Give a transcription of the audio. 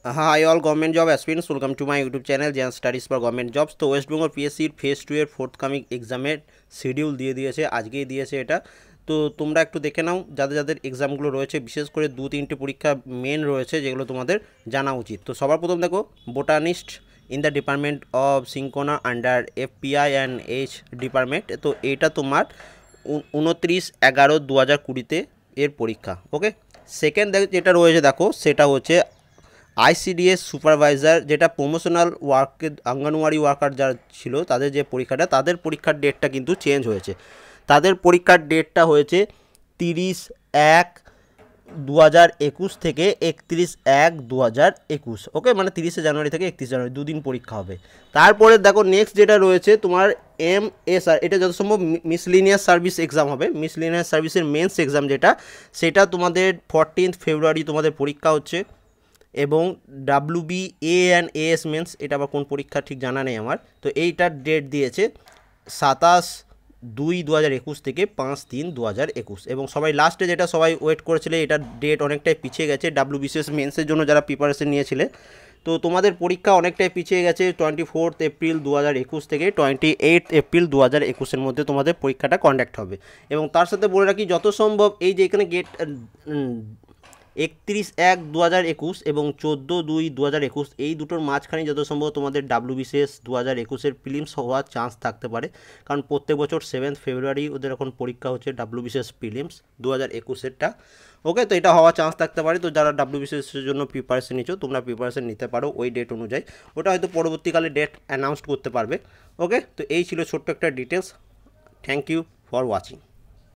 Hi all government job aspirants, welcome to my YouTube channel Jan Studies for Government Jobs। তো West Bengal পিএসসির phase 2 এর forthcoming এক্সামের schedule দিয়ে দিয়েছে, আজকেই দিয়েছে এটা। তো তোমরা একটু দেখে নাও যাদের যাদের এক্সামগুলো রয়েছে, বিশেষ করে 2-3টে পরীক্ষা মেন রয়েছে যেগুলো তোমাদের জানা উচিত। তো সবার প্রথম দেখো, botanist in the department of cinchona under FPI and H department. তো এটা তোমার 29/11/2020 এর পরীক্ষা। ওকে, সেকেন্ড যেটা রয়েছে দেখো, সেটা হচ্ছে আইসিডিএস সুপারভাইজার, যেটা প্রমোশনাল ওয়ার্কের অঙ্গনওয়াড়ি ওয়ার্কার যারা ছিল তাদের যে পরীক্ষাটা, তাদের পরীক্ষার ডেটটা কিন্তু চেঞ্জ হয়েছে। তাদের পরীক্ষার ডেটটা হয়েছে 30/1/2021 থেকে 31/1/2021। ওকে, মানে 30শে জানুয়ারি থেকে 31 জানুয়ারি, দুদিন পরীক্ষা হবে। তারপরে দেখো নেক্সট যেটা রয়েছে তোমার MSR, এটা যত সম্ভব মিসলিনিয়াস সার্ভিস এক্সাম হবে। মিসলিনিয়াস সার্ভিসের মেন্স এক্সাম যেটা, সেটা তোমাদের 14 ফেব্রুয়ারি তোমাদের পরীক্ষা হচ্ছে। এবং WBA&AS মেন্স, এটা আবার কোন পরীক্ষা ঠিক জানা নেই আমার। তো এইটার ডেট দিয়েছে 27/2/2021 থেকে 5/3/2021। এবং সবাই লাস্টে যেটা সবাই ওয়েট করেছিলে, এটার ডেট অনেকটাই পিছিয়ে গেছে। WBCS মেন্সের জন্য যারা প্রিপারেশন নিয়েছিলে, তো তোমাদের পরীক্ষা অনেকটাই পিছিয়ে গেছে। 24 এপ্রিল 2021 থেকে 28 এপ্রিল 2021-এর মধ্যে তোমাদের পরীক্ষাটা কন্ডাক্ট হবে। এবং তার সাথে বলে রাখি, যত সম্ভব এই যে এখানে গেট 31/1/2021 এবং 14/2/2021, এই দুটোর মাঝখানে যত সম্ভব তোমাদের WBCS 2021-এর প্রিলিমস হওয়ার চান্স থাকতে পারে। কারণ প্রত্যেক বছর 7 ফেব্রুয়ারি ওদের এখন পরীক্ষা হচ্ছে WBCS প্রিলিমস 2021-এরটা। ওকে, তো এটা হওয়ার চান্স থাকতে পারে। তো যারা WBCS-এর জন্য প্রিপারেশন নিচ্ছ, তোমরা প্রিপারেশন নিতে পারো ওই ডেট অনুযায়ী। ওটা হয়তো পরবর্তীকালে ডেট অ্যানাউন্স করতে পারবে। ওকে, তো এই ছিল ছোট্ট একটা details. Thank you for watching.